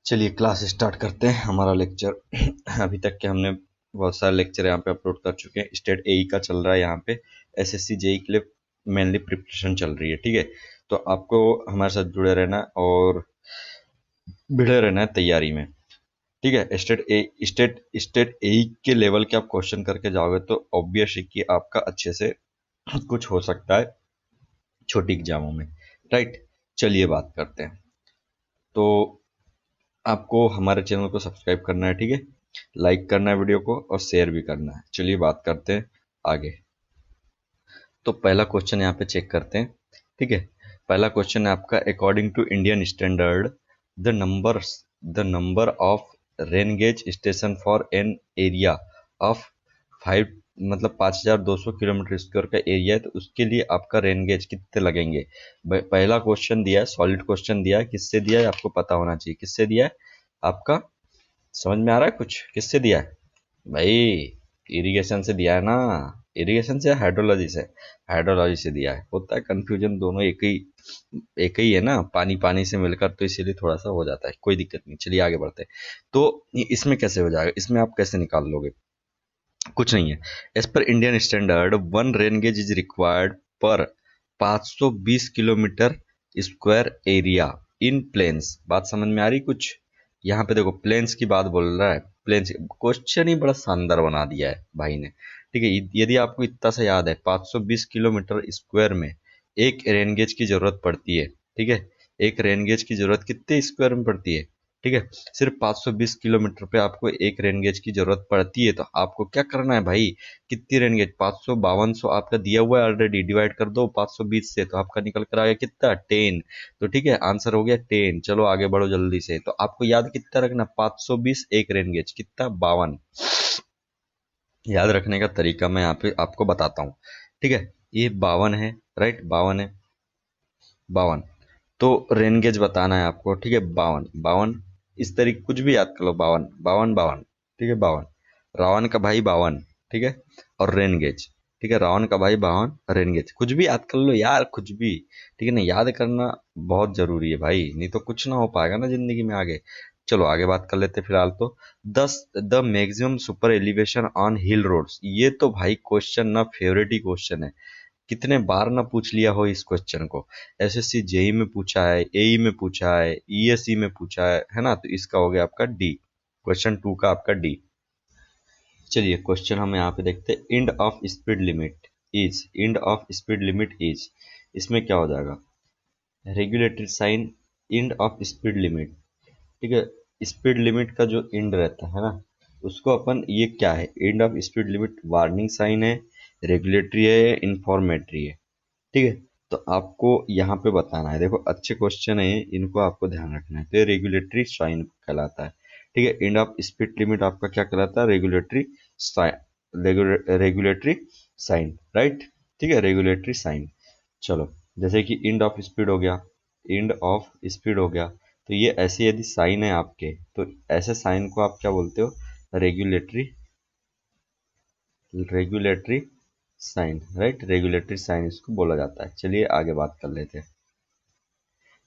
चलिए class start करते हैं हमारा लेक्चर। अभी तक के हमने बहुत सारे लेक्चर यहाँ पे अपलोड कर चुके हैं। स्टेट एई का चल रहा है, यहाँ पे एसएससी जेई के लिए मेनली प्रिपरेशन चल रही है। ठीक है, तो आपको हमारे साथ जुड़े रहना और भिड़े रहना है तैयारी में। ठीक है, स्टेट एई के लेवल के आप क्वेश्चन करके जाओगे तो ऑब्वियस है कि आपका अच्छे से कुछ हो सकता है छोटी एग्जामों में। राइट, चलिए बात करते हैं। तो आपको हमारे चैनल को सब्सक्राइब करना है, ठीक है, लाइक करना है वीडियो को और शेयर भी करना है। चलिए बात करते हैं आगे। तो पहला क्वेश्चन यहाँ पे चेक करते हैं। ठीक है, पहला क्वेश्चन है आपका, according to Indian standard the number of rain gauge station for an area of 5, मतलब 5200 किलोमीटर स्क्वायर का एरिया है, तो उसके लिए आपका रेन गेज कितने लगेंगे। पहला क्वेश्चन दिया है, सॉलिड क्वेश्चन दिया है। किससे दिया है आपको पता होना चाहिए, किससे दिया है आपका समझ में आ रहा है कुछ, किससे दिया है भाई। इरिगेशन से दिया है ना, इरिगेशन से, हाइड्रोलॉजी से, हाइड्रोलॉजी से दिया है। होता है कंफ्यूजन, दोनों एक ही है ना, पानी पानी से मिलकर, तो इसीलिए थोड़ा सा हो जाता है, कोई दिक्कत नहीं। चलिए आगे बढ़ते हैं। तो इसमें कैसे हो जाएगा, इसमें आप कैसे निकाल लोगे, कुछ नहीं है। As per Indian standard one rain gauge is required per 520 kilometre square area in plains. बात समझ में आ रही कुछ, यहाँ पे देखो प्लेन्स की बात बोल रहा है। प्लेन्स क्वेश्चन ही बड़ा शानदार बना दिया है भाई ने। ठीक है, यदि आपको इतना सा याद है, 520 किलोमीटर स्क्वायर में एक रेन गेज की जरूरत पड़ती है। ठीक है, एक रेन गेज की जरूरत कितने स्क्वायर में पड़ती है। ठीक है, सिर्फ 520 किलोमीटर पे आपको एक रेन गेज की जरूरत पड़ती है। तो आपको क्या करना है भाई, कितनी रेन गेज, 552 आपका दिया हुआ है ऑलरेडी, डिवाइड कर दो 520 से, तो आपका निकल कर आ गया कितना, 10। तो ठीक है, आंसर हो गया 10। चलो आगे बढ़ो जल्दी से। तो आपको याद कितना रखना, 520 एक रेन गेज कितना, 52। याद रखने का तरीका मैं यहाँ पे आपको बताता हूँ। ठीक है, ये 52 है, राइट, 52 है, 52। तो रेन गेज बताना है आपको। ठीक है, 52 52, इस तरीके कुछ भी याद कर लो, 52 52 52। ठीक है, 52, रावण का भाई 52। ठीक है, और रेन गेज। ठीक है, रावण का भाई 52, रेन गेज, कुछ भी याद कर लो यार, कुछ भी। ठीक है ना, याद करना बहुत जरूरी है भाई, नहीं तो कुछ ना हो पाएगा ना जिंदगी में आगे। चलो आगे बात कर लेते हैं फिलहाल तो। The maximum super elevation on hill roads, ये तो भाई क्वेश्चन ना फेवरेट ही क्वेश्चन है। कितने बार ना पूछ लिया हो इस क्वेश्चन को। एसएससी जेई में पूछा है, एई में पूछा है, ईएसई में पूछा है ना। तो इसका हो गया आपका डी, क्वेश्चन 2 का आपका डी। चलिए क्वेश्चन हम यहाँ पे देखते हैं। End of speed limit is, इसमें क्या हो जाएगा, regulatory sign end of speed limit. ठीक है, स्पीड लिमिट का जो इंड रहता है ना, उसको अपन, ये क्या है, end of speed limit warning sign है, रेगुलेटरी है, इंफॉर्मेटरी है। ठीक है, तो आपको यहाँ पे बताना है। देखो अच्छे क्वेश्चन है, इनको आपको ध्यान रखना है। तो ये रेगुलेटरी साइन कहलाता है। ठीक है, इंड ऑफ स्पीड लिमिट आपका क्या कहलाता है, regulatory sign, regulatory sign, right. ठीक है, रेगुलेटरी साइन। चलो, जैसे कि इंड ऑफ स्पीड हो गया, इंड ऑफ स्पीड हो गया, तो ये ऐसे यदि साइन है आपके, तो ऐसे साइन को आप क्या बोलते हो, regulatory, regulatory sign, right, regulatory sign इसको बोला जाता है। चलिए आगे बात कर लेते हैं।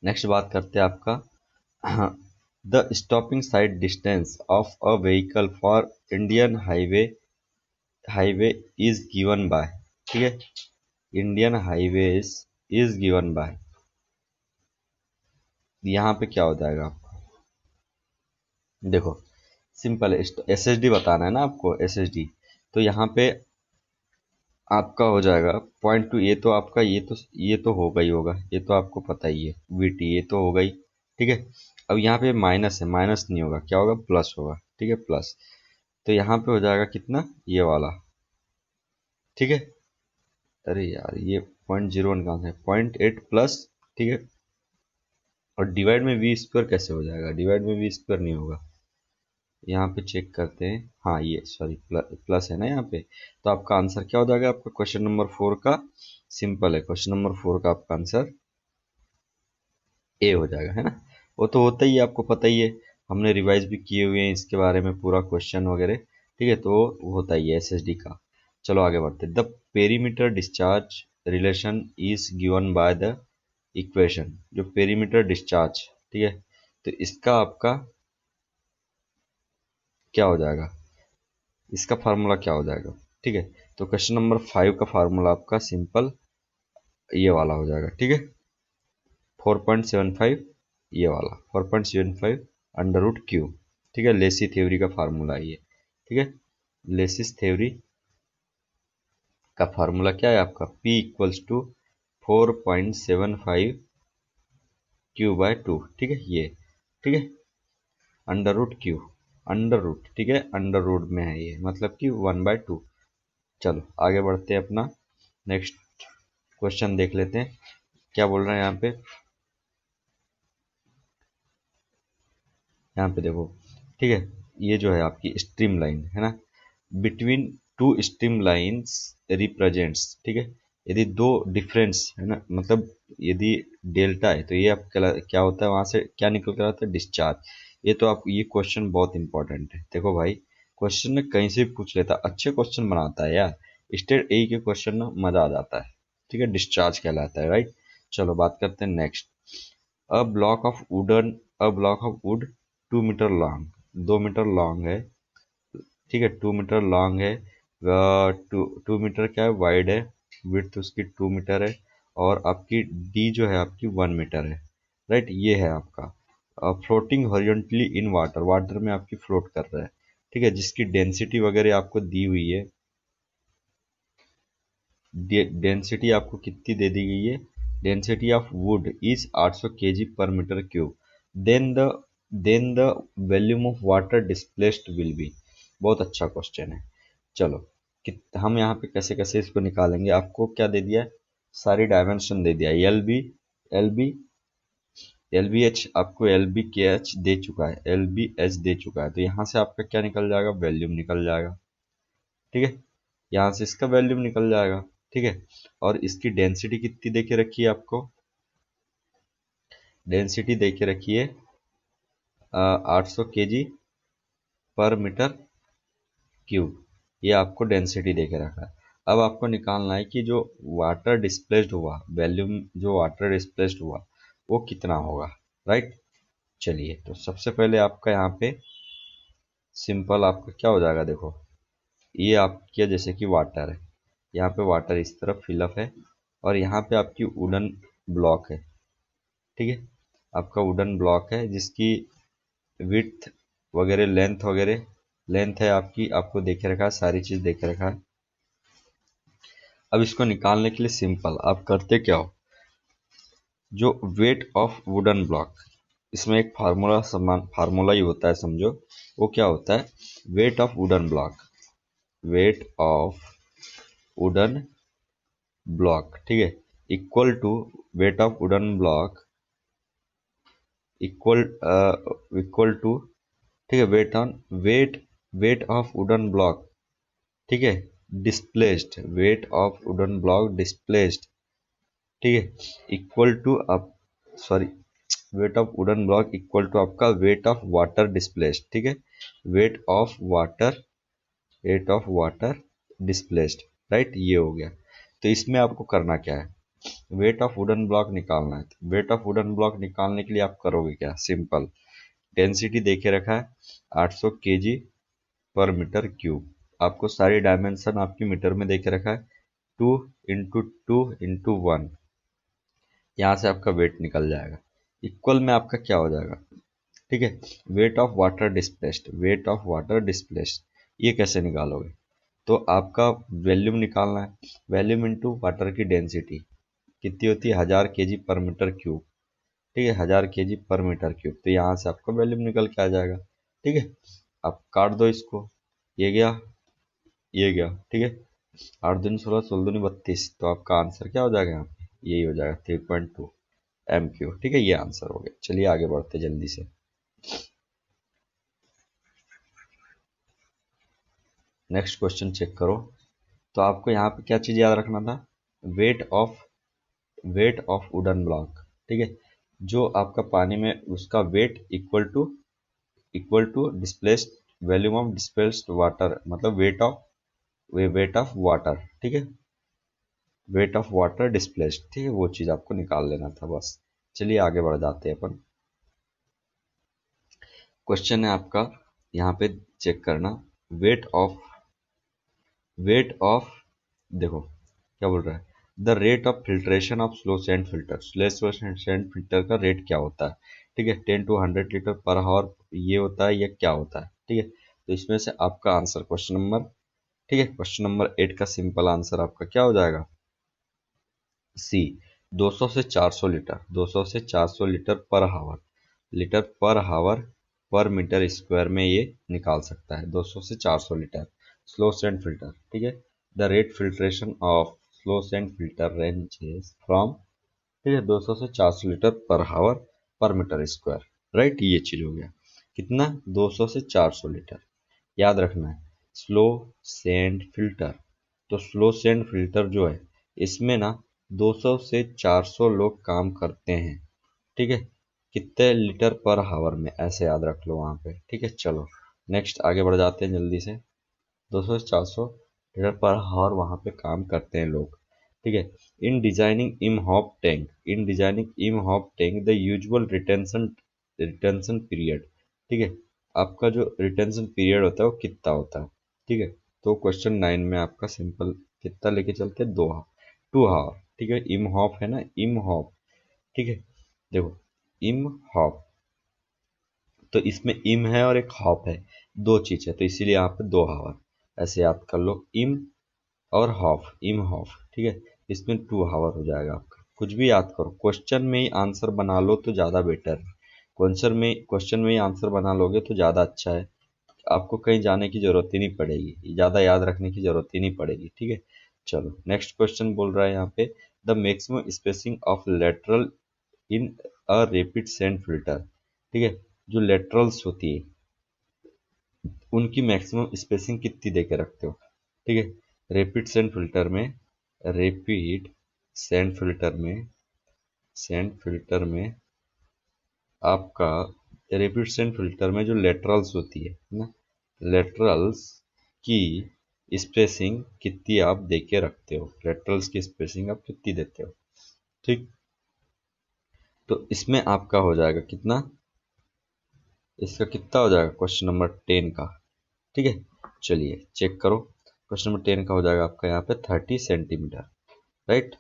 नेक्स्ट बात करते हैं आपका, the stopping side distance of a vehicle for Indian highway is given by. ठीक है, Indian highways is given by, यहाँ पे क्या हो जाएगा आपको, देखो सिंपल है, एसएसडी बताना है ना आपको, एसएसडी। तो यहाँ पे आपका हो जाएगा 0.2, ये तो आपका, ये तो होगा ही होगा, ये तो आपको पता ही है, वीटी ये तो होगा ही। ठीक है, अब यहाँ पे माइनस है, माइनस नहीं होगा, क्या होगा, प्लस होगा। ठीक है, प्लस, तो यहाँ पे हो जाएगा कितना, ये वाला। ठीक है, अरे यार ये 0.01 कहाँ से, 0.8 प्लस। ठीक है, और डिवाइड में वी स्क्वायर कैसे हो जाएगा, डिवाइड में वी स्क्वायर नहीं होगा। यहाँ पे चेक करते हैं, हाँ ये सॉरी प्लस है ना यहाँ पे। तो आपका आंसर क्या हो जाएगा, आपका क्वेश्चन नंबर 4 का, सिंपल है, क्वेश्चन नंबर 4 का आपका आंसर ए हो जाएगा, है ना। वो तो होता ही है, आपको पता ही है, हमने रिवाइज भी किए हुए हैं इसके बारे में पूरा क्वेश्चन वगैरह। ठीक है, तो वो होता ही है एसएसडी का। चलो आगे बढ़ते हैं। The perimeter discharge relation is given by the equation, जो पेरीमीटर डिस्चार्ज, ठीक है, तो इसका आपका क्या हो जाएगा, इसका फार्मूला क्या हो जाएगा। ठीक है, तो क्वेश्चन नंबर 5 का फार्मूला आपका सिंपल ये वाला हो जाएगा। ठीक है, 4.75, ये वाला 4.75 अंडर रूट क्यू। ठीक है, लेसी थ्योरी का फार्मूला है ये। ठीक है, लेसिस थ्योरी का फार्मूला क्या है आपका, P equals to 4.75 Q by 2। ठीक है ये, ठीक है, under root Q, under root, ठीक है, अंडर रूट में है ये, मतलब कि 1/2। चलो आगे बढ़ते हैं, अपना नेक्स्ट क्वेश्चन देख लेते हैं क्या बोल रहे हैं यहाँ पे। यहाँ पे देखो, ठीक है, ये जो है आपकी स्ट्रीम लाइन है ना, between two stream lines represents. ठीक है, यदि दो डिफरेंस है ना, मतलब यदि डेल्टा है तो ये आप क्या होता है, वहां से क्या निकल कर आता है, डिस्चार्ज। ये तो आप, ये क्वेश्चन बहुत इंपॉर्टेंट है। देखो भाई, क्वेश्चन ने कहीं से भी पूछ लेता, अच्छे क्वेश्चन बनाता है यार। स्टेट ए के क्वेश्चन ना मजा आ जाता है। ठीक है, डिस्चार्ज कहलाता है, राइट। चलो बात करते हैं next. A block of wooden, a block of wood 2 metre long, 2 metre long है। ठीक है, 2 मीटर लॉन्ग है, टू मीटर क्या है, वाइड है, विड्थ उसकी 2 मीटर है, और आपकी डी जो है आपकी 1 मीटर है। राइट, ये है आपका floating horizontally in water, water में आपकी फ्लोट कर रहा है। ठीक है, जिसकी डेंसिटी वगैरह आपको दी हुई है, डेंसिटी आपको कितनी दे दी गई है, density of wood is 800 kg per metre cube, then the then the volume of water displaced will be. बहुत अच्छा क्वेश्चन है। चलो हम यहाँ पे कैसे कैसे इसको निकालेंगे, आपको क्या दे दिया है, सारी डायमेंशन दे दिया है, एल बी एच, आपको एल बी के एच दे चुका है, एल बी एच दे चुका है, तो यहाँ से आपका क्या निकल जाएगा, वॉल्यूम निकल जाएगा। ठीक है, यहाँ से इसका वॉल्यूम निकल जाएगा। ठीक है, और इसकी डेंसिटी कितनी देके रखी है आपको, डेंसिटी देके रखी है 800 kg पर मीटर क्यूब, ये आपको डेंसिटी देके रखा है। अब आपको निकालना है कि जो वाटर डिस्प्लेस्ड हुआ, वॉल्यूम जो वाटर डिस्प्लेस्ड हुआ वो कितना होगा, राइट। चलिए, तो सबसे पहले आपका यहाँ पे सिंपल आपका क्या हो जाएगा, देखो ये आपके जैसे कि वाटर है, यहाँ पे वाटर इस तरफ फिलअप है, और यहाँ पे आपकी वुडन ब्लॉक है। ठीक है, आपका वुडन ब्लॉक है जिसकी विड्थ वगैरह, लेंथ वगैरह, लेंथ है आपकी, आपको देखे रखा है, सारी चीज़ देखे रखा है। अब इसको निकालने के लिए सिंपल आप करते क्या हो, जो वेट ऑफ वुडन ब्लॉक, इसमें एक फार्मूला, समान फार्मूला ही होता है समझो, वो क्या होता है, weight of wooden block, weight of wooden block, ठीक है, equal to weight of wooden block, equal equal to, ठीक है, वेट ऑफ वुडन ब्लॉक, ठीक है, displaced, weight of wooden block displaced, ठीक है, इक्वल टू आप, sorry, weight of wooden block equal to आपका वेट ऑफ वाटर डिस्प्लेस्ड। ठीक है, weight of water, weight of water displaced, right, ये हो गया। तो इसमें आपको करना क्या है, वेट ऑफ वुडन ब्लॉक निकालना है। तो वेट ऑफ वुडन ब्लॉक निकालने के लिए आप करोगे क्या, सिंपल, डेंसिटी देके रखा है 800 kg पर मीटर क्यूब, आपको सारी डायमेंशन आपकी मीटर में देके रखा है, 2 × 2 × 1, यहाँ से आपका वेट निकल जाएगा, इक्वल में आपका क्या हो जाएगा, ठीक है, weight of water displaced, weight of water displaced, ये कैसे निकालोगे, तो आपका वॉल्यूम निकालना है, वॉल्यूम इनटू वाटर की डेंसिटी कितनी होती है, 1000 kg पर मीटर क्यूब। ठीक है, 1000 kg पर मीटर क्यूब, तो यहाँ से आपका वॉल्यूम निकल के आ जाएगा। ठीक है, आप काट दो इसको, ये गया, ये गया, ठीक है, 8 दूनी 16, 16 दूनी 32, तो आपका आंसर क्या हो जाएगा यहाँ पे, यही हो जाएगा 3.2 MQ। ठीक है, ये आंसर हो गया। चलिए आगे बढ़ते जल्दी से, नेक्स्ट क्वेश्चन चेक करो। तो आपको यहाँ पे क्या चीज़ याद रखना था, weight of, weight of wooden block, ठीक है, जो आपका पानी में उसका weight equal to displaced, volume of displaced water, मतलब वेट ऑफ वाटर, ठीक है, वेट ऑफ वाटर डिस्प्लेस्ड, ठीक है, वो चीज़ आपको निकाल लेना था बस। चलिए आगे बढ़ जाते हैं अपन। क्वेश्चन है आपका, यहाँ पे चेक करना, वेट ऑफ देखो क्या बोल रहा है, the rate of filtration of slow sand filter का रेट क्या होता है, ठीक है, 10 to 100 लीटर पर आवर ये होता है, ये क्या होता है, ठीक है। तो इसमें से आपका आंसर क्वेश्चन नंबर, ठीक है, क्वेश्चन नंबर 8 का सिंपल आंसर आपका क्या हो जाएगा, सी, 200 से 400 लीटर, 200 से 400 लीटर पर हावर पर मीटर स्क्वायर में ये निकाल सकता है, 200 से 400 लीटर स्लो सैंड फिल्टर, ठीक है। The rate filtration of slow sand filter ranges from, ठीक है, 200 से 400 लीटर पर हावर पर मीटर स्क्वायर, राइट, ये चीज हो गया कितना, 200 से 400 लीटर। याद रखना है स्लो सैंड फिल्टर, तो स्लो सैंड फिल्टर जो है इसमें ना 200 से 400 लोग काम करते हैं, ठीक है, कितने लीटर पर हावर में, ऐसे याद रख लो वहां पे, ठीक है। चलो नेक्स्ट आगे बढ़ जाते हैं जल्दी से, 200 से 400 लीटर पर हावर वहां पे काम करते हैं लोग, ठीक है। इन डिजाइनिंग इम hop tank the usual retention period, ठीक है, आपका जो रिटेंशन पीरियड होता है वो कितना होता है, ठीक है। तो क्वेश्चन 9 में आपका सिंपल कितना लेके चलते हैं, 2 हावर, ठीक है, इम हॉप है ना, इम हॉप, ठीक है। देखो इम हॉप, तो इसमें इम है और एक हॉप है, दो चीज है, तो इसीलिए यहाँ पे 2 हावर, ऐसे याद कर लो, इम और हॉफ, इम हॉफ, ठीक है। इसमें 2 हावर हो जाएगा आपका, कुछ भी याद करो, क्वेश्चन में ही आंसर बना लो तो ज़्यादा बेटर है, क्वेश्चन में ही आंसर बना लोगे तो ज़्यादा अच्छा है, आपको कहीं जाने की जरूरत ही नहीं पड़ेगी, ज़्यादा याद रखने की जरूरत ही नहीं पड़ेगी, ठीक है। चलो नेक्स्ट क्वेश्चन बोल रहा है यहाँ पे, the maximum spacing of lateral in a rapid sand filter, ठीक है, जो लेटरल्स होती है उनकी मैक्सिमम स्पेसिंग कितनी दे के रखते हो, ठीक है। रैपिड सेंड फिल्टर में आपका रैपिड सेंड फिल्टर में जो लेटरल्स होती है ना, लेटरल्स की स्पेसिंग कितनी आप दे के रखते हो, लेटरल्स की स्पेसिंग आप कितनी देते हो, ठीक। तो इसमें आपका हो जाएगा कितना, इसका कितना हो जाएगा क्वेश्चन नंबर 10 का, ठीक है। चलिए चेक करो, क्वेश्चन नंबर 10 का हो जाएगा आपका यहाँ पे 30 सेंटीमीटर, राइट,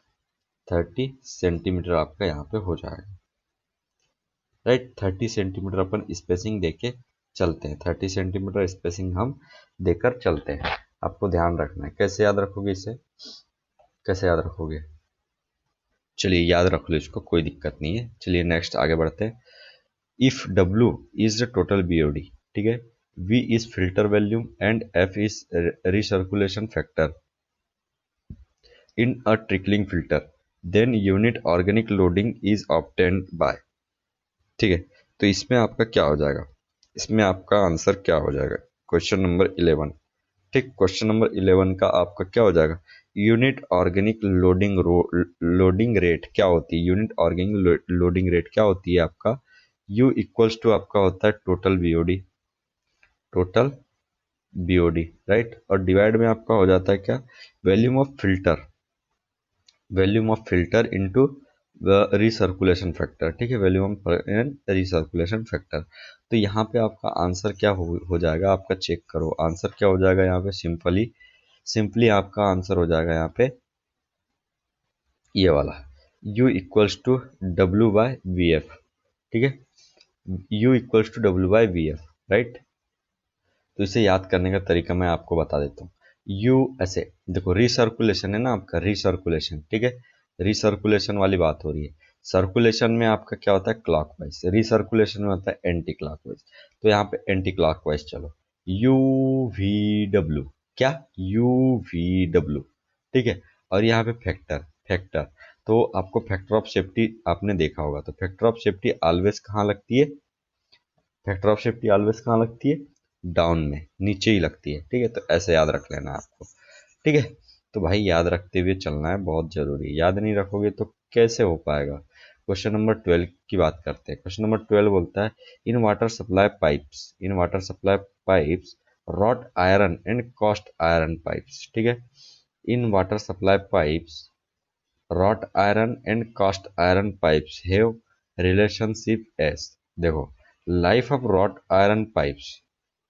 30 सेंटीमीटर आपका यहाँ पे हो जाएगा, राइट। 30 सेंटीमीटर अपन स्पेसिंग देके चलते हैं, 30 सेंटीमीटर स्पेसिंग हम देकर चलते हैं, आपको ध्यान रखना है, कैसे याद रखोगे इसे, कैसे याद रखोगे, चलिए याद रख लो इसको, कोई दिक्कत नहीं है। चलिए नेक्स्ट आगे बढ़ते हैं, if W is the total BOD, ठीक है, V is filter volume and F is recirculation factor in a trickling filter, then unit organic loading is obtained by, ठीक है। तो इसमें आपका क्या हो जाएगा, इसमें आपका आंसर क्या हो जाएगा, क्वेश्चन नंबर 11, ठीक, क्वेश्चन नंबर 11 का आपका क्या हो जाएगा, यूनिट ऑर्गेनिक लोडिंग रेट क्या होती है, यूनिट ऑर्गेनिक लोडिंग रेट क्या होती है आपका, U इक्वल्स टू आपका होता है टोटल BOD, राइट, और डिवाइड में आपका हो जाता है क्या, volume of filter, into recirculation factor, ठीक है, वॉल्यूम एंड रिसर्कुलेशन फैक्टर। तो यहाँ पे आपका आंसर क्या हो जाएगा, आपका चेक करो आंसर क्या हो जाएगा यहाँ पे, सिंपली आपका आंसर हो जाएगा यहाँ पे ये वाला, U इक्वल्स टू W/VF, ठीक है, U equals to W/VF, right. तो इसे याद करने का तरीका मैं आपको बता देता हूँ, यू ऐसे देखो, रिसर्कुलेशन है ना आपका, रिसर्कुलेशन, ठीक है, रिसर्कुलेशन वाली बात हो रही है, सर्कुलेशन में आपका क्या होता है क्लॉकवाइज, रिसर्कुलेशन में होता है एंटी क्लॉकवाइज, तो यहाँ पे एंटी क्लॉकवाइज चलो, UVW, क्या, UVW, ठीक है, और यहाँ पे फैक्टर, तो आपको फैक्टर ऑफ सेफ्टी आपने देखा होगा, तो फैक्टर ऑफ सेफ्टी ऑलवेज कहाँ लगती है, फैक्टर ऑफ सेफ्टी ऑलवेज कहाँ लगती है, डाउन में, नीचे ही लगती है, ठीक है। तो ऐसे याद रख लेना आपको, ठीक है। तो भाई याद रखते हुए चलना है, बहुत जरूरी है, याद नहीं रखोगे तो कैसे हो पाएगा। क्वेश्चन नंबर 12 की बात करते हैं, क्वेश्चन नंबर 12 बोलता है, in water supply pipes wrought iron and cost iron pipes, ठीक है, in water supply pipes wrought iron and cast iron pipes have relationship as, देखो, life of wrought iron pipes,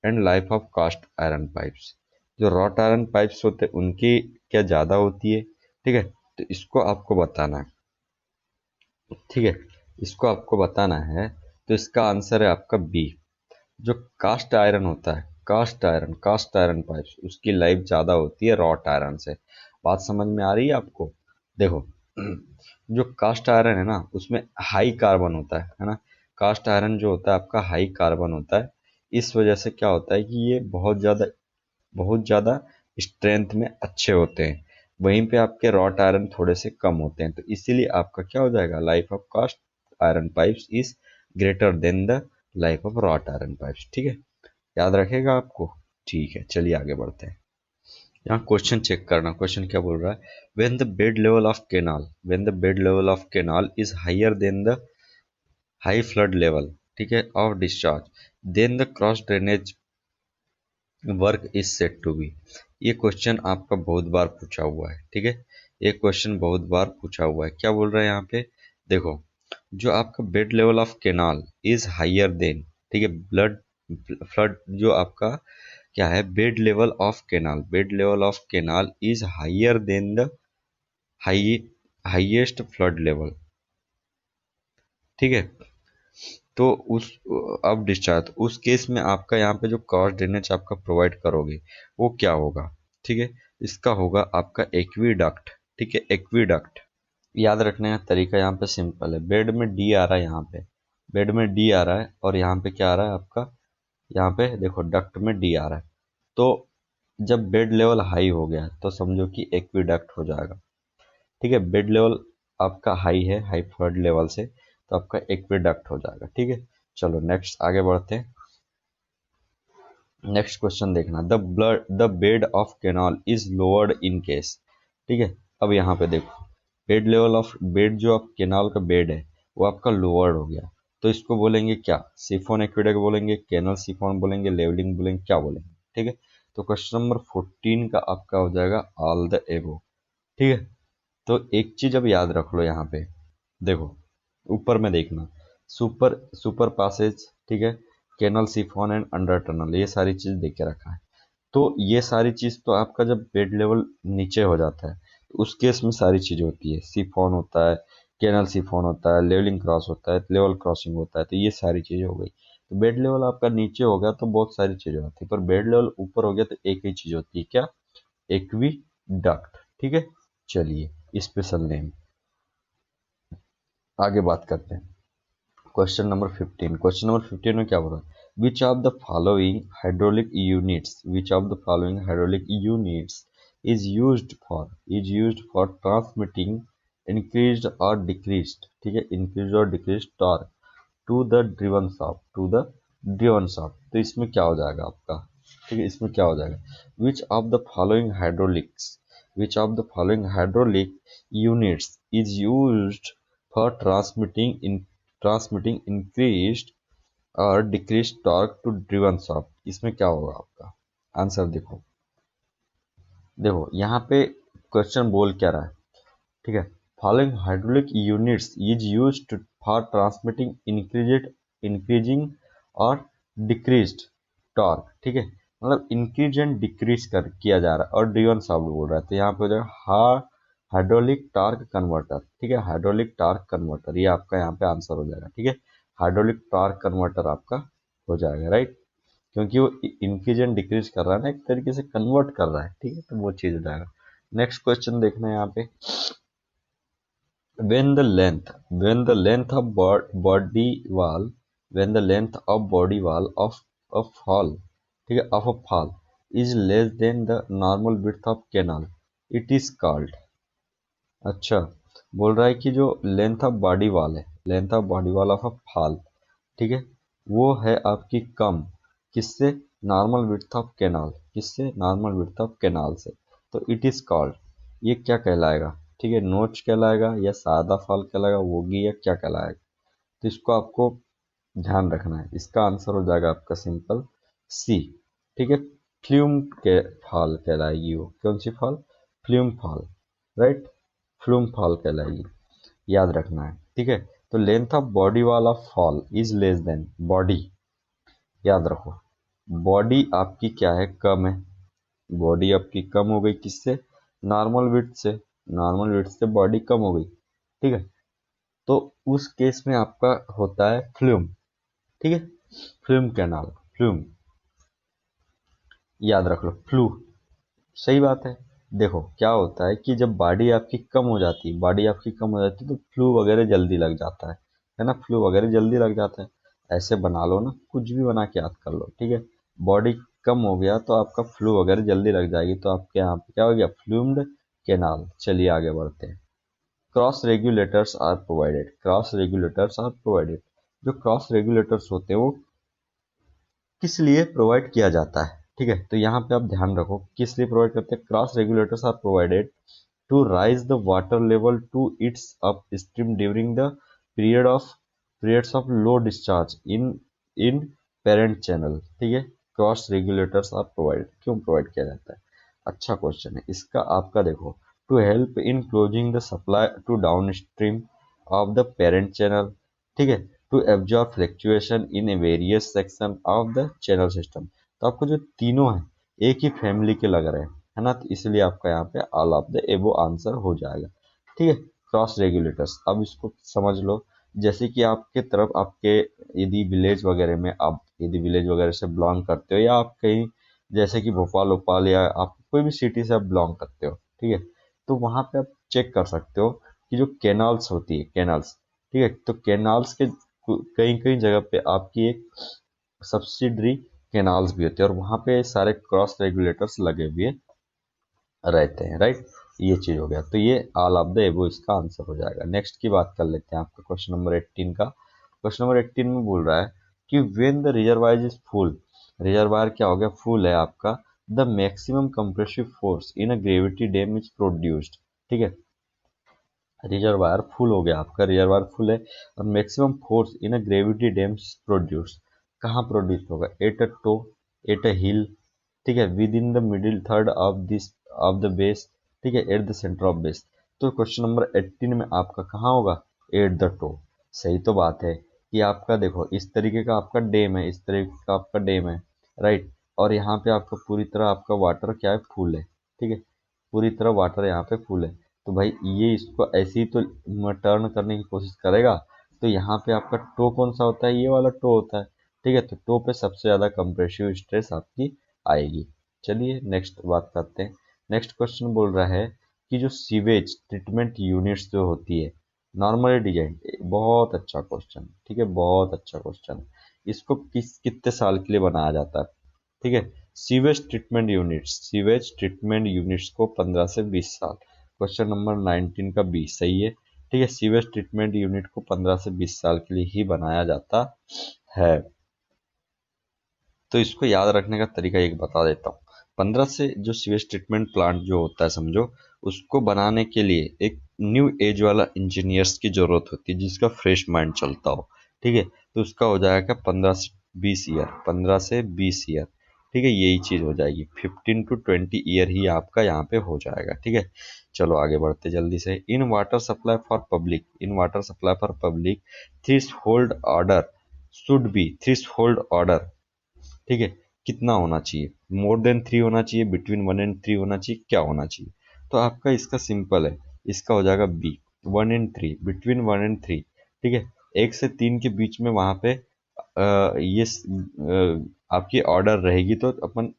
and life of cast iron pipes. जो wrought iron pipes होते हैं उनकी क्या ज़्यादा होती है, ठीक है, तो इसको आपको बताना है, ठीक है, इसको आपको बताना है। तो इसका आंसर है आपका बी। जो कास्ट आयरन होता है, कास्ट आयरन पाइप्स, उसकी लाइफ ज़्यादा होती है रॉट आयरन से। बात समझ में आ रही है आपको? देखो जो कास्ट आयरन है ना उसमें हाई कार्बन होता है ना, कास्ट आयरन जो होता है आपका हाई कार्बन होता है। इस वजह से क्या होता है कि ये बहुत ज़्यादा स्ट्रेंथ में अच्छे होते हैं। वहीं पे आपके रॉट आयरन थोड़े से कम होते हैं, तो इसीलिए आपका क्या हो जाएगा, life of cast iron pipes is greater than the life of wrought iron pipes. ठीक है, याद रखेगा आपको। ठीक है, चलिए आगे बढ़ते हैं। यहाँ क्वेश्चन चेक करना, क्वेश्चन क्या बोल रहा है, when the bed level of canal is higher than the high flood level, ठीक है, of discharge, then the cross drainage work is set to be. ये क्वेश्चन आपका बहुत बार पूछा हुआ है, ठीक है, ये क्वेश्चन बहुत बार पूछा हुआ है। क्या बोल रहा है यहाँ पे, देखो, जो आपका bed level of canal is higher than, ठीक है, ब्लड फ्लड जो आपका क्या है, bed level of canal is higher than the high highest flood level, ठीक है। तो उस अब डिस्चार्ज उस केस में आपका यहाँ पे जो क्रॉस ड्रेनेज आपका प्रोवाइड करोगे वो क्या होगा, ठीक है, इसका होगा आपका एक्वीडक्ट, ठीक है, एक्वीडक्ट। याद रखने का तरीका यहाँ पे सिंपल है, बेड में डी आ रहा है, यहाँ पे बेड में डी आ रहा है और यहाँ पे क्या आ रहा है आपका, यहाँ पे देखो डक्ट में डी आ रहा है। तो जब बेड लेवल हाई हो गया तो समझो कि एक्वीडक्ट हो जाएगा, ठीक है, बेड लेवल आपका हाई है, हाई फ्लड लेवल से, तो आपका एक्वेडक्ट हो जाएगा, ठीक है। चलो नेक्स्ट आगे बढ़ते हैं। नेक्स्ट क्वेश्चन देखना, the bed of canal is lowered in case, ठीक है। अब यहाँ पे देखो, बेड जो आप कैनाल का बेड है वो आपका लोअर्ड हो गया, तो इसको बोलेंगे क्या, सिफोन एक्वेडक्ट बोलेंगे, कैनल सिफोन बोलेंगे, लेवलिंग बोलेंगे, क्या बोलेंगे, ठीक है। तो क्वेश्चन नंबर 14 का आपका हो जाएगा ऑल द एबो, ठीक है। तो एक चीज अब याद रख लो यहाँ पे, देखो ऊपर में देखना, सुपर सुपर पासेज, ठीक है, canal siphon and under tunnel, ये सारी चीज देख के रखा है। तो ये सारी चीज तो आपका जब बेड लेवल नीचे हो जाता है तो उस केस में सारी चीज होती है, सिफॉन होता है, कैनल सिफॉन होता है, लेवलिंग क्रॉस होता है, लेवल क्रॉसिंग होता है, तो ये सारी चीजें हो गई। तो बेड लेवल आपका नीचे हो गया तो बहुत सारी चीजें होती है, पर बेड लेवल ऊपर हो गया तो एक ही चीज होती है, क्या, एक्वीडक्ट, ठीक है। चलिए स्पेशल नेम, आगे बात करते हैं। क्वेश्चन नंबर 15 में क्या बोल रहा है, which of the following hydraulic units is used for transmitting increased और डिक्रीज्ड, ठीक है, इंक्रीज और decrease torque to the driven shaft. तो इसमें क्या हो जाएगा आपका, ठीक है, इसमें क्या हो जाएगा, which of the following hydraulics which of the following hydraulic units is used for transmitting increased और decrease torque to driven shaft. इसमें क्या होगा आपका आंसर, देखो देखो यहाँ पे क्वेश्चन बोल क्या रहा है, ठीक है, following hydraulic units is used for transmitting increasing और डिक्रीज्ड टॉर्क, ठीक है, मतलब इंक्रीज एंड डिक्रीज कर किया जा रहा है और ड्रिवन शाफ्ट बोल रहा है, तो यहाँ पे हो जाएगा हाइड्रोलिक टॉर्क कन्वर्टर, ठीक है, हाइड्रोलिक टॉर्क कन्वर्टर, ये आपका यहाँ पे आंसर हो जाएगा, ठीक है, हाइड्रोलिक टॉर्क कन्वर्टर आपका हो जाएगा, राइट, क्योंकि वो इंक्रीज एंड डिक्रीज कर रहा है ना, एक तरीके से कन्वर्ट कर रहा है, ठीक है, तो वो चीज हो जाएगा। नेक्स्ट क्वेश्चन देखना है यहाँ पे, when the length when the length of body wall when the length of body wall of a fall, ठीक है, of a fall is less than the normal width of canal, it is called, अच्छा, बोल रहा है कि जो length of body wall है, length of body wall of a fall, ठीक है, वो है आपकी कम, किससे, नॉर्मल विड्थ ऑफ कैनाल, किससे, नॉर्मल विड्थ ऑफ कैनाल से, तो इट इज कॉल्ड, ये क्या कहलाएगा, ठीक है, नोच कहलाएगा या सादा फॉल कहलाएगा, वोगी या क्या कहलाएगा, तो इसको आपको ध्यान रखना है। इसका आंसर हो जाएगा आपका सिंपल सी, ठीक है, फ्लूम के फॉल कहलाएगी वो, कौन सी fall, flume fall, right, flume fall कहलाएगी, याद रखना है, ठीक है। तो लेंथ ऑफ बॉडी वाला fall is less than body, याद रखो, बॉडी आपकी क्या है, कम है, बॉडी आपकी कम हो गई किससे, नॉर्मल विड्थ से, नॉर्मल विड्थ से बॉडी कम हो गई, ठीक है। तो उस केस में आपका होता है फ्लूम, ठीक है, फ्लूम कैनाल, फ्लूम, याद रख लो, फ्लू, सही बात है। देखो क्या होता है कि जब बॉडी आपकी कम हो जाती है, बॉडी आपकी कम हो जाती है तो फ्लू वगैरह जल्दी लग जाता है ना, फ्लू वगैरह जल्दी लग जाता है। ऐसे बना लो ना, कुछ भी बना के याद कर लो, ठीक है। बॉडी कम हो गया तो आपका फ्लू वगैरह जल्दी लग जाएगी, तो आपके यहाँ पे क्या हो गया, फ्लूम्ड कैनाल। चलिए आगे बढ़ते हैं। Cross regulators are provided, cross regulators are provided. जो क्रॉस रेगुलेटर्स होते हैं वो किस लिए प्रोवाइड किया जाता है, ठीक है। तो यहाँ पे आप ध्यान रखो किस लिए प्रोवाइड करते हैं। Cross regulators are provided to raise the water level to its upstream during the periods of low discharge in in parent channel, ठीक है। क्रॉस रेगुलेटर्स आर प्रोवाइड, क्यों प्रोवाइड किया जाता है, अच्छा क्वेश्चन है इसका। आपका देखो, to help in closing the supply to downstream of the parent channel, ठीक है, to absorb fluctuation in a various section of the channel system. तो आपको जो तीनों हैं एक ही फैमिली के लग रहे हैं, है ना, तो इसलिए आपका यहाँ पे ऑल ऑफ द एबो आंसर हो जाएगा, ठीक है। क्रॉस रेगुलेटर्स, अब इसको समझ लो। जैसे कि आपके तरफ आपके यदि विलेज वगैरह में, आप यदि विलेज वगैरह से बिलोंग करते हो, या आप कहीं जैसे कि भोपाल उपाल, या आप कोई भी सिटी से आप बिलोंग करते हो, ठीक है, तो वहां पे आप चेक कर सकते हो कि जो कैनाल्स होती है, कैनाल्स, ठीक है, तो कैनाल्स के कई कई जगह पे आपकी एक सब्सिडरी कैनाल्स भी होते हैं, और वहां पे सारे क्रॉस रेगुलेटर्स लगे हुए रहते हैं, राइट। ये चीज हो गया, तो ये ऑल ऑफ द एबो इसका आंसर हो जाएगा। नेक्स्ट की बात कर लेते हैं, आपका क्वेश्चन नंबर 18 का। क्वेश्चन नंबर 18 में बोल रहा है कि when the reservoir is full, reservoir क्या हो गया, फुल है आपका, the maximum compressive force in a gravity dam is produced, ठीक है। रिजर्वायर फुल हो गया आपका, रिजर्वायर फुल है, और maximum force in a gravity dam produce, कहाँ प्रोड्यूस होगा, at a toe, at a heel, ठीक है, within the middle third of this of the base, ठीक है, at the centre of base. तो question number 18 में आपका कहाँ होगा, एट द टो। सही तो बात है कि आपका देखो इस तरीके का आपका डैम है, इस तरीके का आपका डैम है, राइट, और यहाँ पे आपका पूरी तरह आपका वाटर क्या है, फुल है, ठीक है, पूरी तरह वाटर यहाँ पे फुल है। तो भाई ये इसको ऐसे ही तो टर्न करने की कोशिश करेगा, तो यहाँ पे आपका टो कौन सा होता है, ये वाला टो होता है, ठीक है, तो टो पे सबसे ज्यादा कंप्रेसिव स्ट्रेस आपकी आएगी। चलिए नेक्स्ट बात करते हैं। नेक्स्ट क्वेश्चन बोल रहा है कि जो सीवेज ट्रीटमेंट यूनिट्स जो होती है, नॉर्मली डिजाइन, बहुत अच्छा क्वेश्चन, ठीक है, बहुत अच्छा क्वेश्चन। इसको कितने साल के लिए बनाया जाता है, ठीक है। सीवेज ट्रीटमेंट यूनिट्स को 15 से 20 साल। क्वेश्चन नंबर 19 का बी सही है, ठीक है। सीवेज ट्रीटमेंट यूनिट को 15 से 20 साल के लिए ही बनाया जाता है। तो इसको याद रखने का तरीका एक बता देता हूँ। 15 से जो सीवेज ट्रीटमेंट प्लांट जो होता है समझो, उसको बनाने के लिए एक न्यू एज वाला इंजीनियर्स की जरूरत होती है, जिसका फ्रेश माइंड चलता हो, ठीक है। तो उसका हो जाएगा 15 से 20 ईयर, 15 से 20 ईयर, ठीक है, यही चीज हो जाएगी। 15 to 20 ईयर ही आपका यहाँ पे हो जाएगा, ठीक है। चलो आगे बढ़ते जल्दी से। In water supply for public, in water supply for public three hold order should be, three hold order, ठीक है, कितना होना चाहिए, मोर देन 3 होना चाहिए, बिटवीन 1 and 3 होना चाहिए, क्या होना चाहिए। तो आपका इसका सिंपल है, इसका हो जाएगा बी, 1 and 3, बिटवीन 1 and 3, ठीक है। 1 से 3 के बीच में वहां पे आपकी ऑर्डर रहेगी तो अपन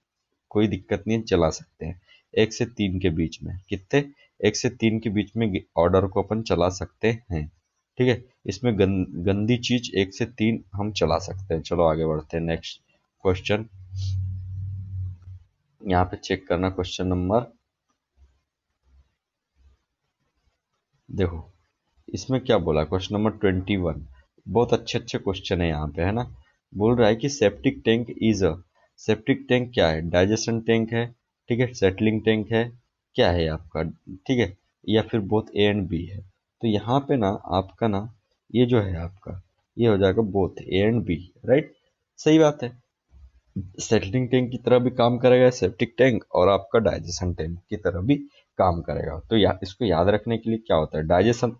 कोई दिक्कत नहीं, चला सकते हैं। 1 से 3 के बीच में कितने, 1 से 3 के बीच में ऑर्डर को अपन चला सकते हैं, ठीक है। इसमें गंदी चीज 1 से 3 हम चला सकते हैं। चलो आगे बढ़ते हैं। नेक्स्ट क्वेश्चन यहाँ पे चेक करना, क्वेश्चन नंबर, देखो इसमें क्या बोला, क्वेश्चन नंबर 21। बहुत अच्छे अच्छे क्वेश्चन है यहाँ पे, है ना। बोल रहा है कि septic tank is a, septic tank क्या है, डाइजेशन टैंक है, ठीक है, सेटलिंग टैंक है, क्या है आपका, ठीक है, या फिर बोथ ए एंड बी है। तो यहाँ पे ना आपका ना ये जो है आपका, ये हो जाएगा both A and B, right, सही बात है। सेटलिंग टैंक की तरह भी काम करेगा सेप्टिक टैंक, और आपका डाइजेशन टैंक की तरह भी काम करेगा। तो इसको याद रखने के लिए क्या होता है, डाइजेशन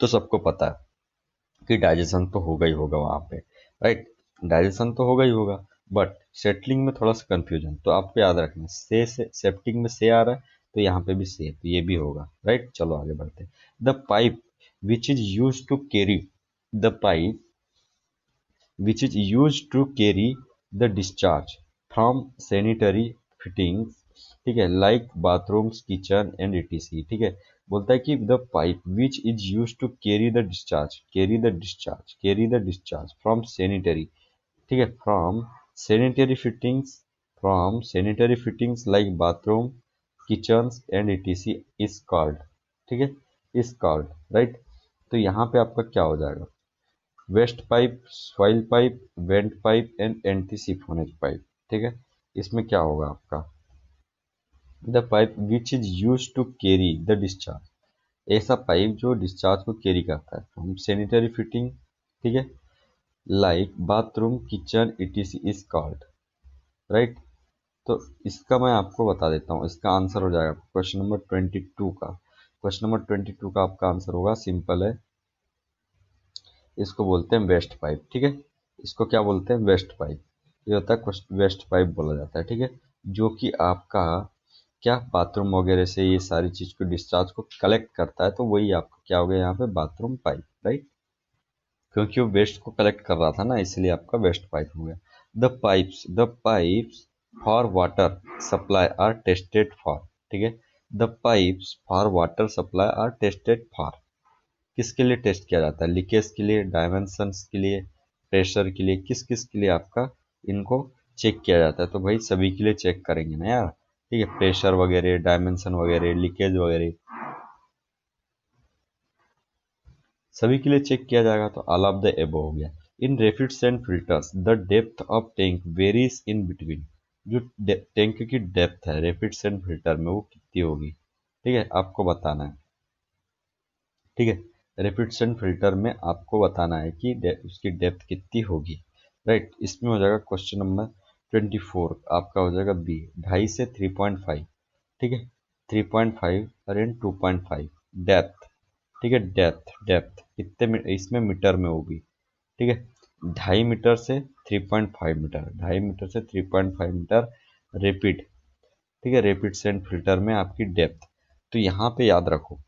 तो सबको पता है कि डाइजेशन तो होगा ही होगा वहां पे, राइट, डाइजेशन तो होगा ही होगा। बट सेटलिंग में थोड़ा सा कंफ्यूजन, तो आपको याद रखना से सेप्टिंग में से आ रहा है तो यहाँ पे भी से, तो ये भी होगा, राइट। चलो आगे बढ़ते हैं। The pipe which is use to carry the pipe which is used to carry the discharge from sanitary fittings, ठीक है, like bathrooms, kitchen and etc, ठीक है। बोलता है कि the pipe which is used to carry the discharge from sanitary, ठीक है, sanitary fittings sanitary fittings like bathroom, kitchens and etc is called, ठीक है, is called, right। तो यहाँ पे आपका क्या हो जाएगा, waste pipe, soil pipe, vent pipe and anti siphonage pipe, ठीक है। इसमें क्या होगा आपका, the pipe which is use to carry the discharge, ऐसा पाइप जो डिस्चार्ज को कैरी करता है फ्रॉम सैनिटरी फिटिंग, ठीक है, like bathroom, kitchen etc is called, right. तो इसका मैं आपको बता देता हूँ, इसका आंसर हो जाएगा क्वेश्चन नंबर 22 का। क्वेश्चन नंबर 22 का आपका आंसर होगा, सिंपल है, इसको बोलते हैं वेस्ट पाइप, ठीक है। इसको क्या बोलते हैं, वेस्ट पाइप। ये होता है वेस्ट पाइप बोला जाता है, ठीक है, जो कि आपका क्या बाथरूम वगैरह से ये सारी चीज को डिस्चार्ज को कलेक्ट करता है, तो वही आपका क्या हो गया यहाँ पे, बाथरूम पाइप, राइट। क्योंकि वो वेस्ट को कलेक्ट कर रहा था ना, इसलिए आपका वेस्ट पाइप हो गया। The pipes for water supply are tested for, ठीक है, the pipes for water supply are tested for, किसके लिए टेस्ट किया जाता है, लीकेज के लिए, डायमेंशंस के लिए, प्रेशर के लिए, किस किस के लिए आपका इनको चेक किया जाता है, तो भाई सभी के लिए चेक करेंगे ना यार, ठीक है, प्रेशर वगैरह, डायमेंशन वगैरह, लीकेज वगैरह सभी के लिए चेक किया जाएगा, तो ऑल ऑफ द एबो हो गया। In rapids and filters the depth of tank varies in between, जो टैंक की डेप्थ है रेपिड्स एंड फिल्टर में वो कितनी होगी, ठीक है, आपको बताना है, ठीक है, रेपिडसन फिल्टर में आपको बताना है कि उसकी डेप्थ कितनी होगी, राइट। इसमें हो जाएगा क्वेश्चन नंबर 24, आपका हो जाएगा बी, 2.5 से 3.5, ठीक है, 3.5 और इन 2.5 डेप्थ, ठीक है, डेप्थ कितने इसमें मीटर में होगी, ठीक है, 2.5 मीटर से 3.5 मीटर, 2.5 मीटर से 3.5 मीटर रेपिड, ठीक है, रेपिड सेंड फिल्टर में आपकी डेप्थ। तो यहाँ पे याद रखो